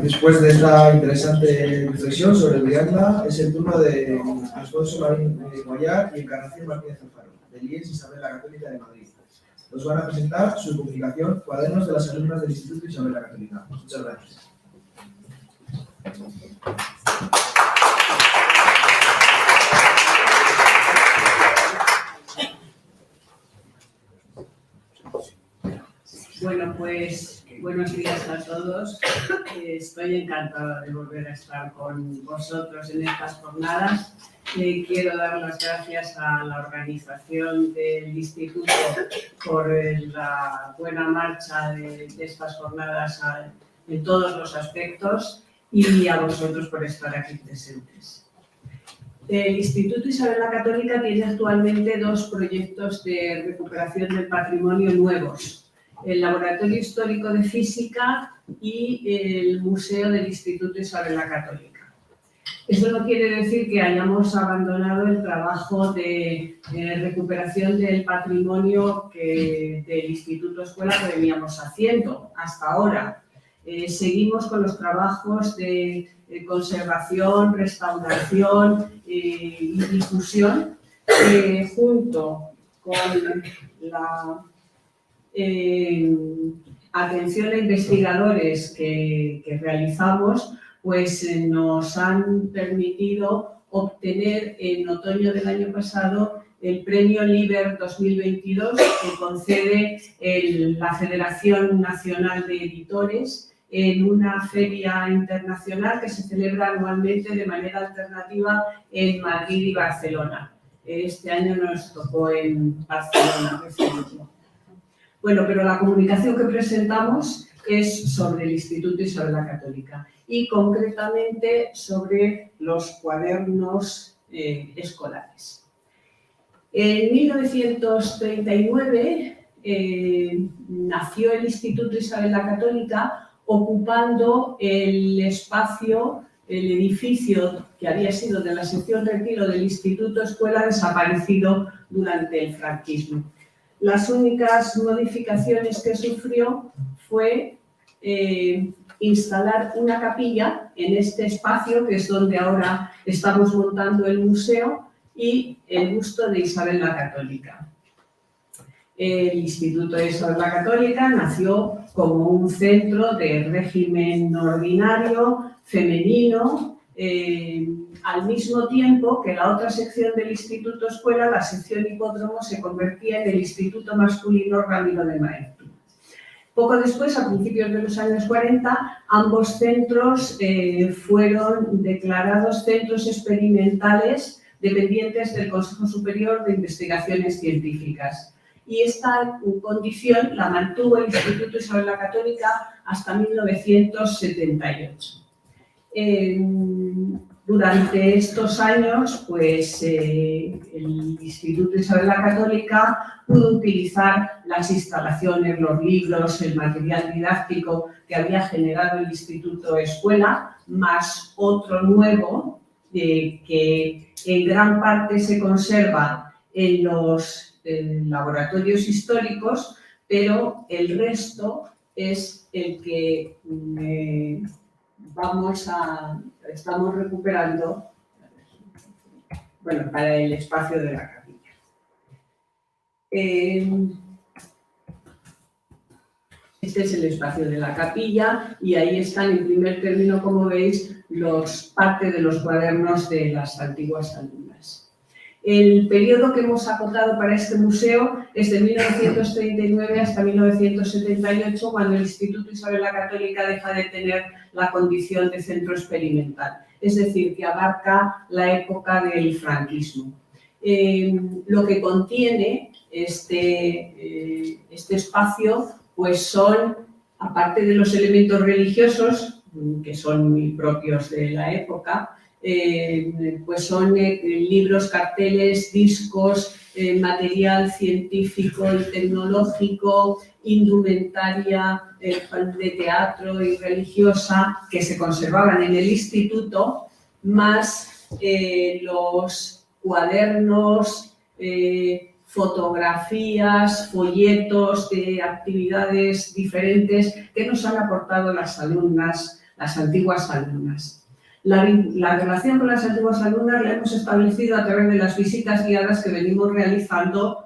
Después de esta interesante reflexión sobre el Viagla, es el turno de Alfonso Marín Guayar y Encarnación Martínez Alfaro, del IES Isabel la Católica de Madrid. Nos van a presentar su publicación Cuadernos de las alumnas del Instituto Isabel la Católica. Muchas gracias. Bueno, pues buenos días a todos. Estoy encantada de volver a estar con vosotros en estas jornadas. Quiero dar las gracias a la organización del Instituto por la buena marcha de estas jornadas en todos los aspectos y a vosotros por estar aquí presentes. El Instituto Isabel la Católica tiene actualmente dos proyectos de recuperación del patrimonio nuevos: el Laboratorio Histórico de Física y el Museo del Instituto Isabel la Católica. Eso no quiere decir que hayamos abandonado el trabajo de recuperación del patrimonio del Instituto Escuela que veníamos haciendo hasta ahora. Seguimos con los trabajos de conservación, restauración y difusión, junto con la atención a investigadores que realizamos, pues nos han permitido obtener en otoño del año pasado el Premio Liber 2022 que concede la Federación Nacional de Editores en una feria internacional que se celebra anualmente de manera alternativa en Madrid y Barcelona. Este año nos tocó en Barcelona recibirlo. Bueno, pero la comunicación que presentamos es sobre el Instituto Isabel la Católica y concretamente sobre los cuadernos escolares. En 1939 nació el Instituto Isabel la Católica ocupando el espacio, el edificio que había sido de la sección Retiro del Instituto Escuela, desaparecido durante el franquismo. Las únicas modificaciones que sufrió fue instalar una capilla en este espacio, que es donde ahora estamos montando el museo, y el busto de Isabel la Católica. El Instituto de Isabel la Católica nació como un centro de régimen ordinario, femenino, al mismo tiempo que la otra sección del Instituto Escuela, la sección Hipódromo, se convertía en el Instituto Masculino Ramiro de Maeztu. Poco después, a principios de los años 40, ambos centros fueron declarados centros experimentales dependientes del Consejo Superior de Investigaciones Científicas. Y esta condición la mantuvo el Instituto Isabel la Católica hasta 1978. Durante estos años, pues, el Instituto Isabel la Católica pudo utilizar las instalaciones, los libros, el material didáctico que había generado el Instituto Escuela, más otro nuevo que en gran parte se conserva en los laboratorios históricos, pero el resto es el que estamos recuperando, bueno, para el espacio de la capilla. Este es el espacio de la capilla y ahí están en primer término, como veis, parte de los cuadernos de las antiguas alumnas. El periodo que hemos acotado para este museo es de 1939 hasta 1978, cuando el Instituto Isabel la Católica deja de tener la condición de centro experimental, es decir, que abarca la época del franquismo. Lo que contiene este espacio, pues son, aparte de los elementos religiosos, que son muy propios de la época, pues son libros, carteles, discos, material científico y tecnológico, indumentaria de teatro y religiosa que se conservaban en el instituto, más los cuadernos, fotografías, folletos de actividades diferentes que nos han aportado las alumnas las antiguas alumnas. La relación con las antiguas alumnas la hemos establecido a través de las visitas guiadas que venimos realizando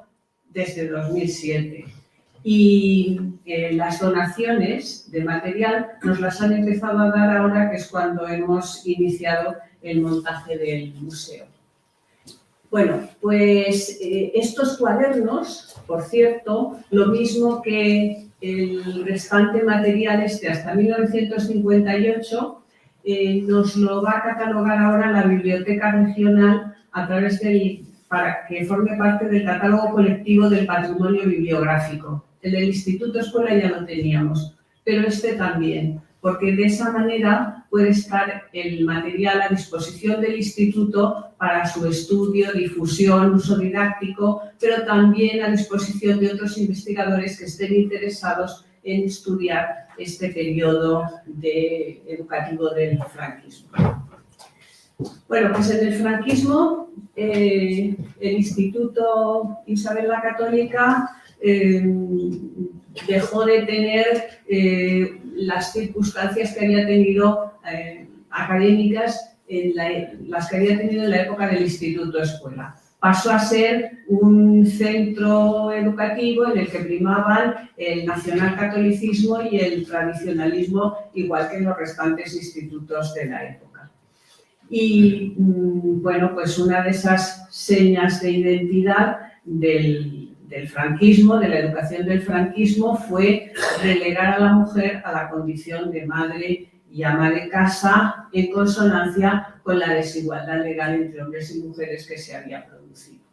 desde 2007. Y las donaciones de material nos las han empezado a dar ahora, que es cuando hemos iniciado el montaje del museo. Bueno, pues estos cuadernos, por cierto, lo mismo que el restante material hasta 1958, nos lo va a catalogar ahora la Biblioteca Regional a través para que forme parte del catálogo colectivo del patrimonio bibliográfico. El del Instituto Escuela ya lo teníamos, pero este también, porque de esa manera puede estar el material a disposición del instituto para su estudio, difusión, uso didáctico, pero también a disposición de otros investigadores que estén interesados en estudiar este periodo educativo del franquismo. Bueno, pues en el franquismo, el Instituto Isabel la Católica dejó de tener las circunstancias que había tenido académicas, las que había tenido en la época del Instituto Escuela. Pasó a ser un centro educativo en el que primaban el nacionalcatolicismo y el tradicionalismo, igual que en los restantes institutos de la época. Y, bueno, pues una de esas señas de identidad del franquismo, de la educación del franquismo, fue relegar a la mujer a la condición de madre y ama de casa, en consonancia con la desigualdad legal entre hombres y mujeres que se había producido.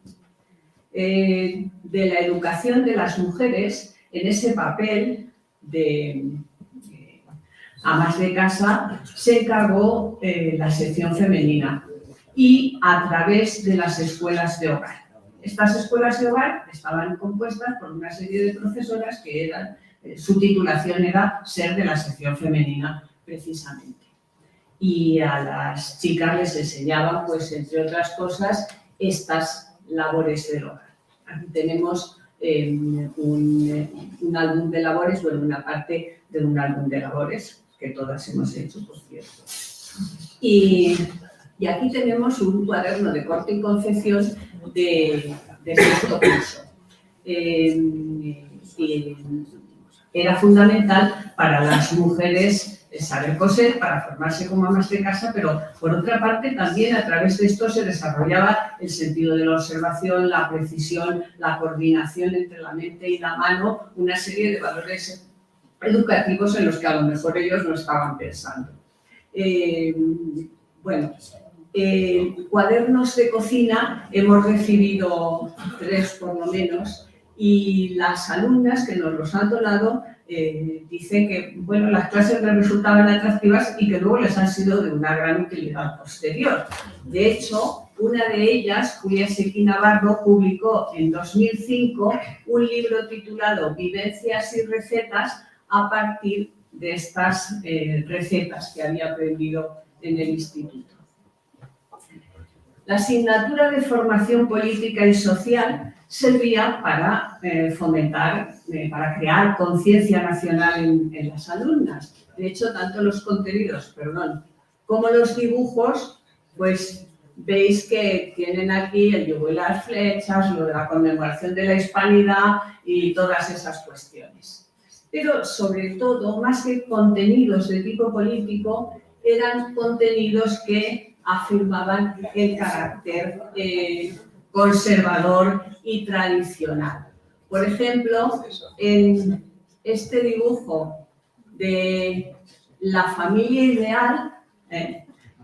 De la educación de las mujeres, en ese papel de amas de casa, se encargó la sección femenina y a través de las escuelas de hogar. Estas escuelas de hogar estaban compuestas por una serie de profesoras que eran, su titulación era ser de la sección femenina, precisamente. Y a las chicas les enseñaban, pues, entre otras cosas, estas labores del hogar. Aquí tenemos un álbum de labores, bueno, una parte de un álbum de labores, que todas hemos hecho, por cierto. Y aquí tenemos un cuaderno de corte y confección de sexto curso. Era fundamental para las mujeres saber coser, para formarse como amas de casa, pero por otra parte también a través de esto se desarrollaba el sentido de la observación, la precisión, la coordinación entre la mente y la mano, una serie de valores educativos en los que a lo mejor ellos no estaban pensando. Bueno, cuadernos de cocina hemos recibido 3 por lo menos, y las alumnas que nos los han donado dicen que, bueno, las clases les resultaban atractivas y que luego les han sido de una gran utilidad posterior. De hecho, una de ellas, Julia Sequí Navarro, publicó en 2005 un libro titulado Vivencias y recetas a partir de estas recetas que había aprendido en el instituto. La asignatura de formación política y social servía para fomentar, para crear conciencia nacional en las alumnas. De hecho, tanto los contenidos, como los dibujos, pues veis que tienen aquí el yugo y las flechas, lo de la conmemoración de la hispanidad y todas esas cuestiones. Pero sobre todo, más que contenidos de tipo político, eran contenidos que afirmaban el carácter conservador y tradicional. Por ejemplo, en este dibujo de la familia ideal,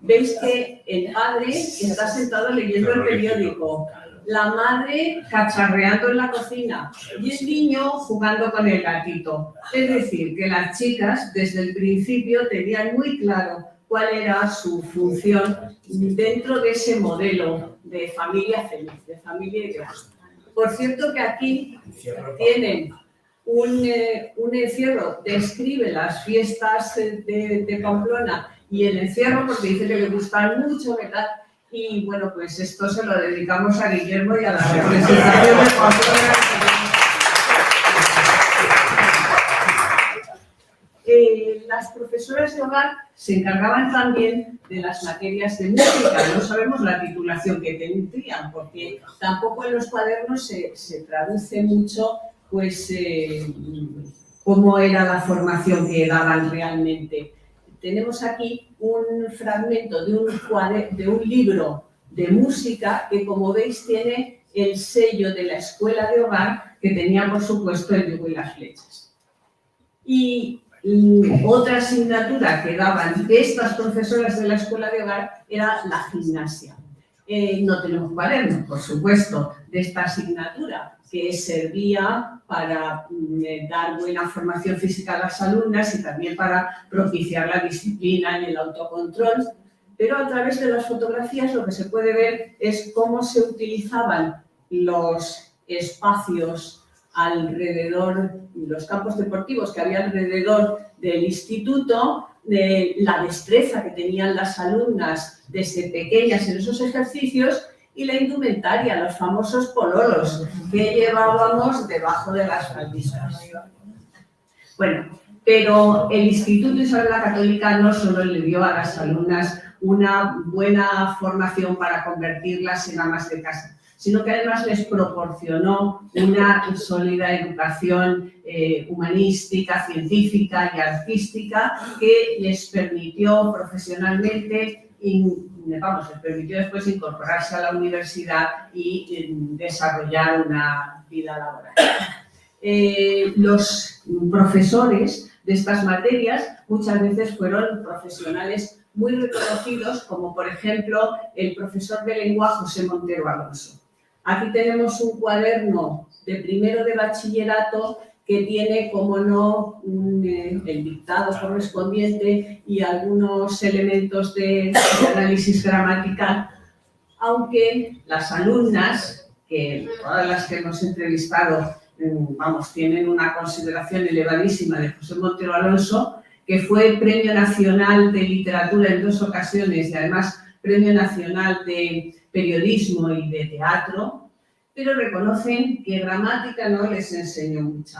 veis que el padre está sentado leyendo el periódico, la madre cacharreando en la cocina y el niño jugando con el gatito. Es decir, que las chicas desde el principio tenían muy claro cuál era su función dentro de ese modelo de familia feliz, de familia ideal. Por cierto que aquí tienen un encierro, describe las fiestas de Pamplona y el encierro porque dice que le gustan mucho, ¿verdad? Y bueno, pues esto se lo dedicamos a Guillermo y a la representación de Pamplona. Las las profesoras de hogar se encargaban también de las materias de música. No sabemos la titulación que tendrían, porque tampoco en los cuadernos se traduce mucho, pues, cómo era la formación que daban realmente. Tenemos aquí un fragmento de un libro de música que, como veis, tiene el sello de la escuela de hogar, que tenía, por supuesto, el yugo y las flechas. Y otra asignatura que daban estas profesoras de la escuela de hogar era la gimnasia. No tenemos cuadernos, por supuesto, de esta asignatura, que servía para dar buena formación física a las alumnas y también para propiciar la disciplina y el autocontrol. Pero a través de las fotografías lo que se puede ver es cómo se utilizaban los espacios alrededor, los campos deportivos que había alrededor del instituto, de la destreza que tenían las alumnas desde pequeñas en esos ejercicios y la indumentaria, los famosos pololos que llevábamos debajo de las falditas. Bueno, pero el Instituto Isabel la Católica no solo le dio a las alumnas una buena formación para convertirlas en amas de casa, sino que además les proporcionó una sólida educación humanística, científica y artística que les permitió profesionalmente, les permitió después incorporarse a la universidad y desarrollar una vida laboral. Los profesores de estas materias muchas veces fueron profesionales muy reconocidos, como por ejemplo el profesor de lengua José Montero Alonso. Aquí tenemos un cuaderno de primero de bachillerato que tiene, como no, el dictado correspondiente y algunos elementos de análisis gramatical, aunque las alumnas, que todas las que hemos entrevistado, tienen una consideración elevadísima de José Montero Alonso, que fue Premio Nacional de Literatura en 2 ocasiones y además Premio Nacional de Periodismo y de Teatro, pero reconocen que gramática no les enseñó mucho.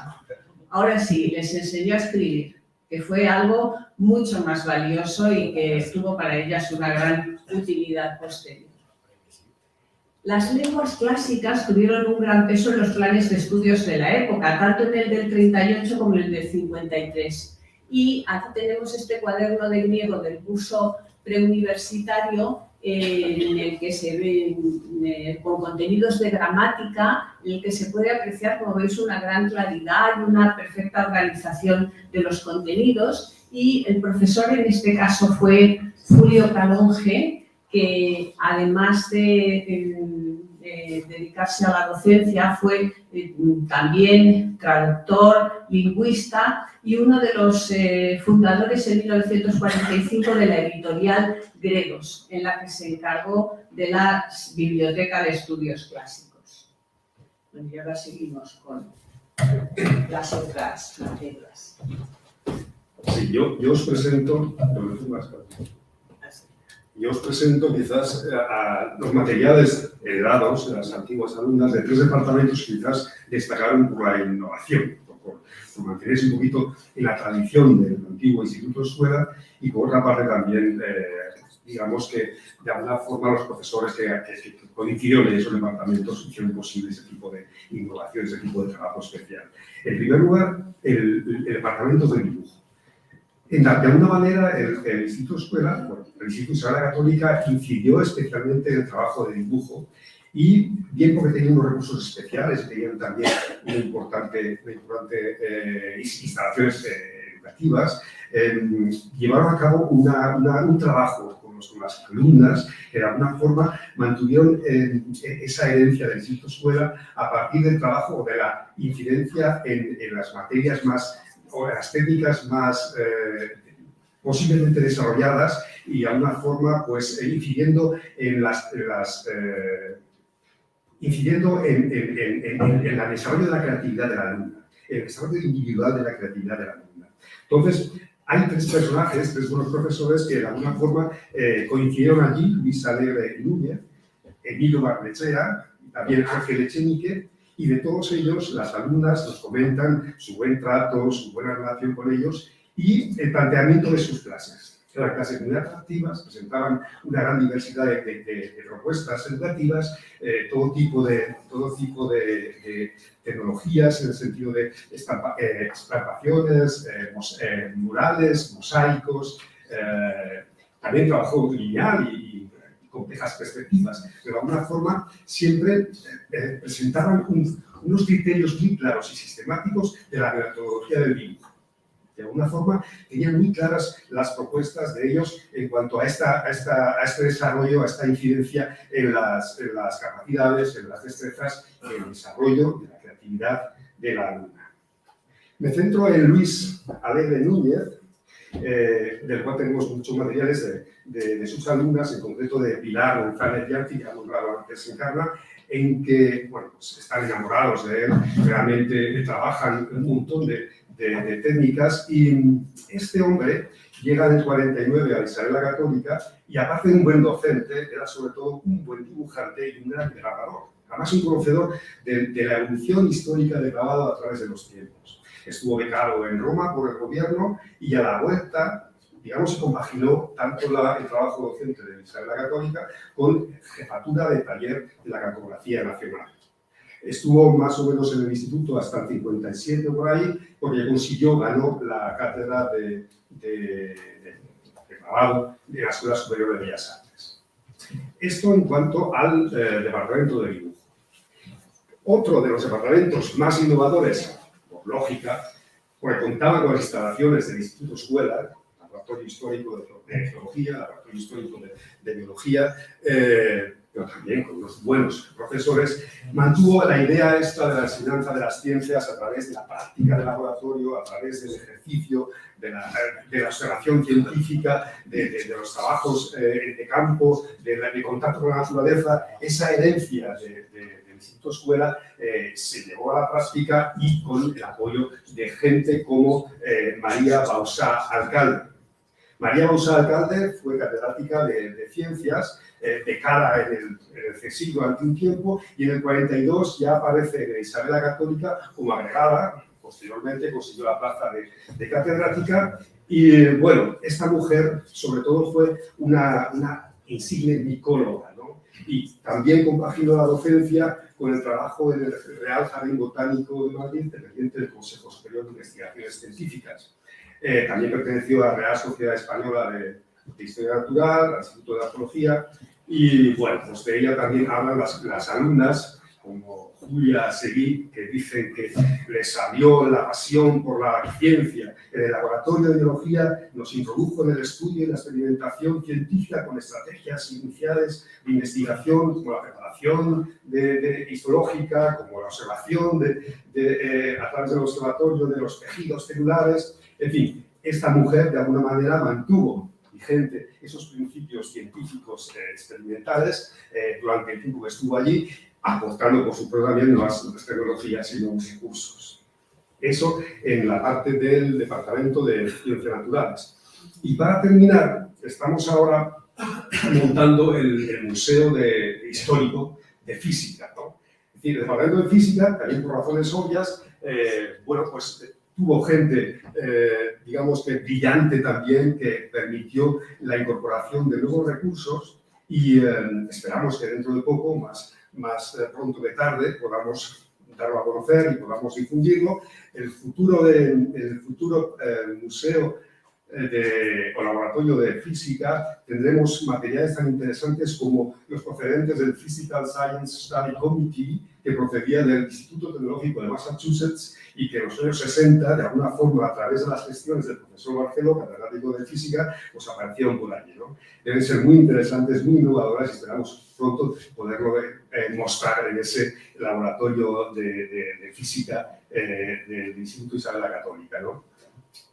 Ahora sí, les enseñó a escribir, que fue algo mucho más valioso y que tuvo para ellas una gran utilidad posterior. Las lenguas clásicas tuvieron un gran peso en los planes de estudios de la época, tanto en el del 38 como en el del 53. Y aquí tenemos este cuaderno de griego del curso preuniversitario en el que se ve con contenidos de gramática, en el que se puede apreciar, como veis, una gran claridad y una perfecta organización de los contenidos. Y el profesor en este caso fue Julio Calonge, que además de dedicarse a la docencia fue también traductor, lingüista y uno de los fundadores en 1945 de la editorial Gregos, en la que se encargó de la Biblioteca de Estudios Clásicos. Bueno, y ahora seguimos con las otras materias. Sí, yo os presento... Yo os presento quizás a los materiales heredados de las antiguas alumnas de 3 departamentos que quizás destacaron por la innovación, por mantenerse un poquito en la tradición del antiguo Instituto Escuela y por otra parte también, digamos que de alguna forma los profesores que coincidieron en esos departamentos hicieron posible ese tipo de innovación, ese tipo de trabajo especial. En primer lugar, el departamento de dibujo. De alguna manera, el Instituto Escuela, el Instituto Isabel la Católica, incidió especialmente en el trabajo de dibujo y, bien porque tenían unos recursos especiales, tenían también importantes instalaciones educativas, llevaron a cabo un trabajo con las alumnas que de alguna forma mantuvieron esa herencia del Instituto Escuela a partir del trabajo o de la incidencia en las materias más o las técnicas más posiblemente desarrolladas y de alguna forma pues incidiendo en el desarrollo de la creatividad de la alumna, el desarrollo individual de la creatividad de la alumna. Entonces, hay 3 personajes, 3 buenos profesores que de alguna forma coincidieron allí: Luis Alegre Núñez, Emilio Barnechea, también Ángel Echenique. Y de todos ellos, las alumnas nos comentan su buen trato, su buena relación con ellos y el planteamiento de sus clases. Eran clases muy atractivas, presentaban una gran diversidad de propuestas educativas, todo tipo de tecnologías en el sentido de estampaciones, murales, mosaicos, también trabajo lineal y complejas perspectivas, pero de alguna forma siempre presentaban unos criterios muy claros y sistemáticos de la metodología del dibujo. De alguna forma tenían muy claras las propuestas de ellos en cuanto a este desarrollo, a esta incidencia en las capacidades, en las destrezas, en el desarrollo de la creatividad de la alumna. Me centro en Luis Alegre Núñez, del cual tenemos muchos materiales de sus alumnas, en concreto de Pilar González Yanti, que ha nombrado antes Encarna, en que bueno, pues están enamorados de él, realmente trabajan un montón de técnicas, y este hombre llega en el 49 a Isabel la Católica y, aparte de un buen docente, era sobre todo un buen dibujante y un gran grabador, además un conocedor de la evolución histórica del grabado a través de los tiempos. Estuvo becado en Roma por el gobierno y a la vuelta, digamos, se compaginó tanto el trabajo docente de Isabel la Católica con jefatura de taller de la cartografía nacional. Estuvo más o menos en el instituto hasta el 57 por ahí, porque ganó la cátedra de grabado de la Escuela Superior de Bellas Artes. Esto en cuanto al departamento de dibujo. Otro de los departamentos más innovadores, por lógica, porque contaba con las instalaciones del Instituto Escuela, laboratorio histórico de geología, laboratorio histórico de biología, pero también con unos buenos profesores, mantuvo la idea esta de la enseñanza de las ciencias a través de la práctica del laboratorio, a través del ejercicio, de la observación científica, de los trabajos de campo, de contacto con la naturaleza. Esa herencia del Instituto Escuela se llevó a la práctica, y con el apoyo de gente como María Bausá Alcalde. María Bausá Alcalde fue catedrática de ciencias, becada en el CSIC durante un tiempo, y en el 42 ya aparece en Isabel la Católica como agregada. Posteriormente consiguió la plaza de catedrática, y bueno, esta mujer sobre todo fue una insigne micóloga, ¿no? Y también compaginó la docencia con el trabajo en el Real Jardín Botánico de Madrid, dependiente del Consejo Superior de Investigaciones Científicas. También perteneció a la Real Sociedad Española de Historia Natural, al Instituto de Arqueología, y bueno, pues de ella también hablan las alumnas, como Julia Seguí, que dicen que les salió la pasión por la ciencia. En el laboratorio de biología nos introdujo en el estudio y la experimentación científica con estrategias iniciales de investigación, como la preparación histológica, como la observación a través del observatorio de los tejidos celulares. En fin, esta mujer de alguna manera mantuvo vigente esos principios científicos experimentales durante el tiempo que estuvo allí, aportando por supuesto también nuevas tecnologías y nuevos recursos. Eso en la parte del Departamento de Ciencias Naturales. Y para terminar, estamos ahora montando el Museo Histórico de Física, ¿no? Es decir, el Departamento de Física, también por razones obvias, bueno, pues tuvo gente, digamos que brillante también, que permitió la incorporación de nuevos recursos, y esperamos que dentro de poco, más pronto que tarde, podamos darlo a conocer y podamos difundirlo. El futuro museo o laboratorio de física, tendremos materiales tan interesantes como los procedentes del Physical Science Study Committee, que procedía del Instituto Tecnológico de Massachusetts, y que en los años 60, de alguna forma, a través de las gestiones del profesor Barceló, catedrático de física, pues aparecieron por allí, ¿no? Deben ser muy interesantes, muy innovadoras, y esperamos pronto poderlo mostrar en ese laboratorio de física del Instituto Isabel la Católica, ¿no?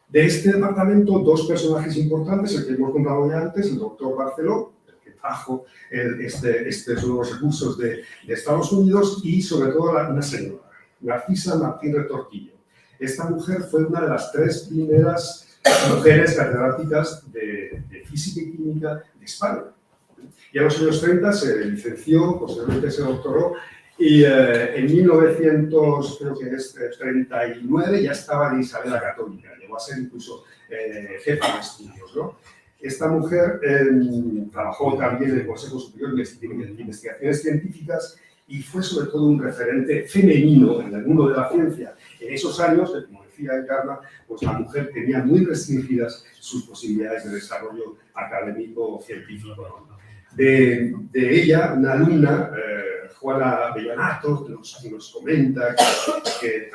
De este departamento, dos personajes importantes, el que hemos contado ya antes, el doctor Barceló, el que trajo estos nuevos recursos de Estados Unidos, y sobre todo una señora, Narcisa Martín Retortillo. Esta mujer fue una de las 3 primeras mujeres catedráticas de física y química de España. Y a los años 30 se licenció, posteriormente se doctoró, Y en 1939 ya estaba en Isabel la Católica, llegó a ser incluso jefa de estudios, ¿no? Esta mujer trabajó también en el Consejo Superior de Investigaciones Científicas y fue sobre todo un referente femenino en el mundo de la ciencia. En esos años, como decía Encarna, pues la mujer tenía muy restringidas sus posibilidades de desarrollo académico científico, ¿no? De ella, una alumna, Juana Bellanato, nos comenta que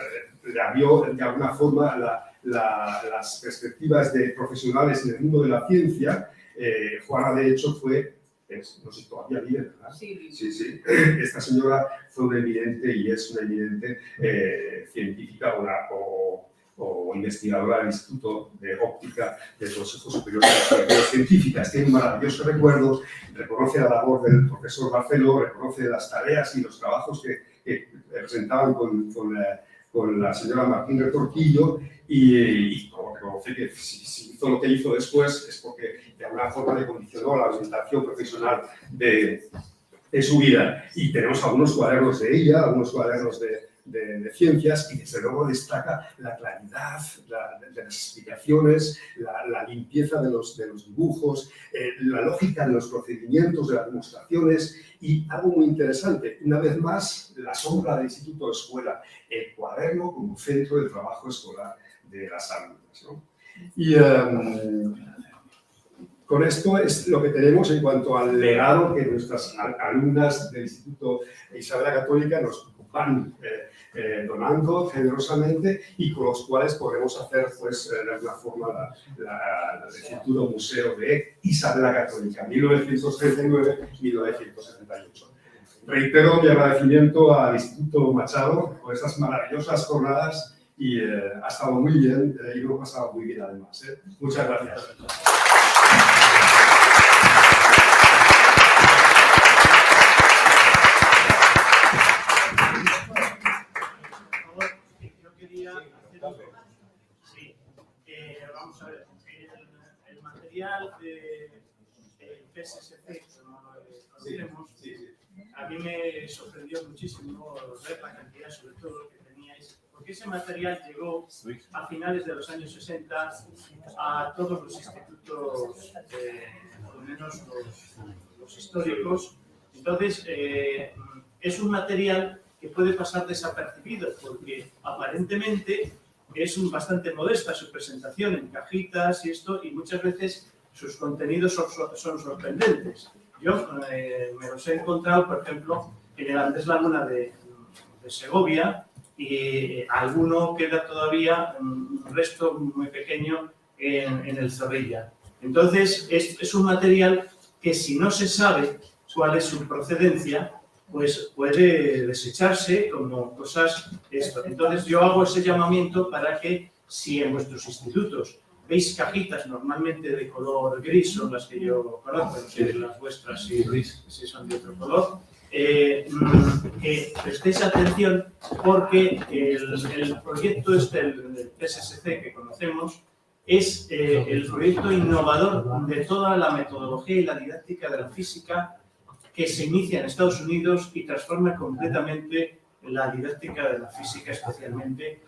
la vio de alguna forma las perspectivas de profesionales en el mundo de la ciencia. Juana, de hecho, fue, no sé, todavía vive, ¿verdad? Sí. Sí. Esta señora fue una evidente y es una evidente científica o investigadora del Instituto de Óptica del Consejo Superior de Investigaciones Científicas. Tiene un maravilloso recuerdo, reconoce la labor del profesor Barceló, reconoce las tareas y los trabajos que presentaban con la señora Martín Retorquillo y reconoce que si hizo lo que hizo después es porque de alguna forma le condicionó la orientación profesional de su vida. Y tenemos algunos cuadernos de ella, algunos cuadernos de ciencias, y desde luego destaca la claridad de las explicaciones, la limpieza de los dibujos, la lógica de los procedimientos, de las demostraciones, y algo muy interesante, una vez más, la sombra del instituto de escuela, el cuaderno como centro del trabajo escolar de las alumnas, ¿no? Y con esto es lo que tenemos en cuanto al legado que nuestras alumnas del Instituto Isabel la Católica nos van donando generosamente y con los cuales podemos hacer, pues, de alguna forma el futuro museo de Isabel la Católica, 1939-1978. Reitero mi agradecimiento al Instituto Machado por estas maravillosas jornadas y ha estado muy bien y lo he pasado muy bien además. Muchas gracias. Vamos a ver, el material de PSSC, como lo conocemos, a mí me sorprendió muchísimo ver la cantidad, sobre todo, que teníais, porque ese material llegó a finales de los años 60 a todos los institutos, por lo menos los históricos. Entonces, es un material que puede pasar desapercibido, porque aparentemente es bastante modesta su presentación en cajitas y esto, y muchas veces sus contenidos son sorprendentes. Yo me los he encontrado, por ejemplo, en el Andrés Laguna de Segovia, y alguno queda todavía un resto muy pequeño en el Zorrilla. Entonces, es un material que, si no se sabe cuál es su procedencia, pues puede desecharse como cosas esto. Entonces yo hago ese llamamiento para que, si en vuestros institutos veis cajitas normalmente de color gris, son las que yo conozco, no sé las vuestras si son de otro color, que prestéis atención, porque el proyecto el PSSC que conocemos, es el proyecto innovador de toda la metodología y la didáctica de la física que se inicia en Estados Unidos y transforma completamente la didáctica de la física, especialmente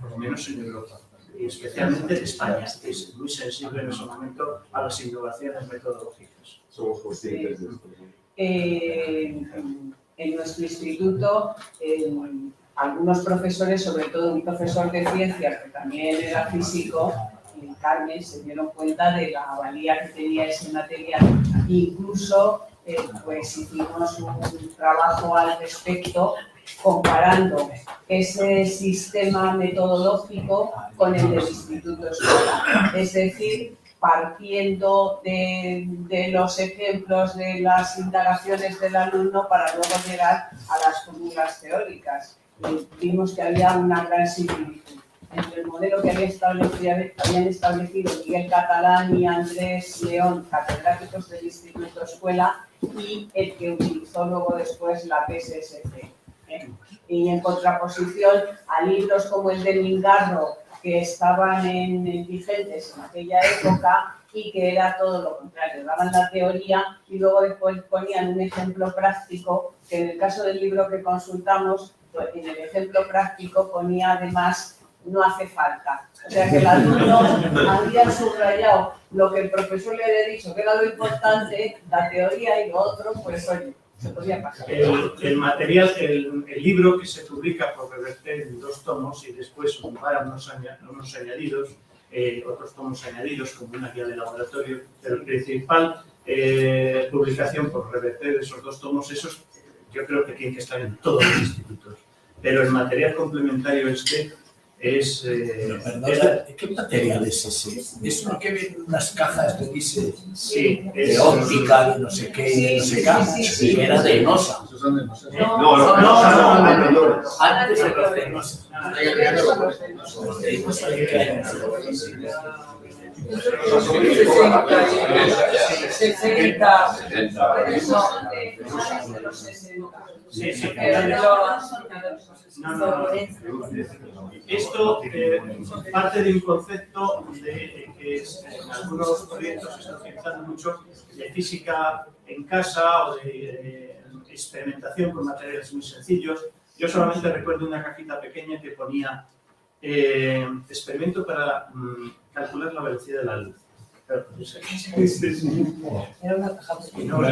por lo menos en Europa, y especialmente en España, que es muy sensible en ese momento a las innovaciones metodológicas. Somos conscientes de esto. En nuestro instituto, algunos profesores, sobre todo un profesor de ciencias que también era físico, Carmen, se dieron cuenta de la valía que tenía ese material. Incluso pues hicimos un trabajo al respecto comparando ese sistema metodológico con el del Instituto Escola. Es decir, partiendo de los ejemplos de las indagaciones del alumno para luego llegar a las fórmulas teóricas. Y vimos que había una gran similitud entre el modelo que habían establecido Miguel Catalán y Andrés León, catedráticos del Instituto Escuela, y el que utilizó luego después la PSSC. Y en contraposición a libros como el de Mingarro, que estaban vigentes en aquella época y que era todo lo contrario, daban la teoría y luego después ponían un ejemplo práctico, que en el caso del libro que consultamos, pues en el ejemplo práctico ponía además no hace falta. O sea que el alumno había subrayado lo que el profesor le había dicho que era lo importante, la teoría, y lo otro, pues oye, se podía pasar. El material, el libro que se publica por Reverter en 2 tomos y después para unos añadidos, otros tomos añadidos como una guía de laboratorio, pero el principal publicación por Reverter, esos 2 tomos, esos yo creo que tienen que estar en todos los institutos. Pero el material complementario es ¿qué material es ese? Es lo que ven unas cajas que dice sí, de óptica, de no sé qué, de no sé qué, y era de Enosa. No. Antes era de Enosa. Esto parte de un concepto que en algunos proyectos se está utilizando mucho de física en casa o de experimentación con materiales muy sencillos. Yo solamente recuerdo una cajita pequeña que ponía experimento para calcular la velocidad de la luz. Era una caja Y no,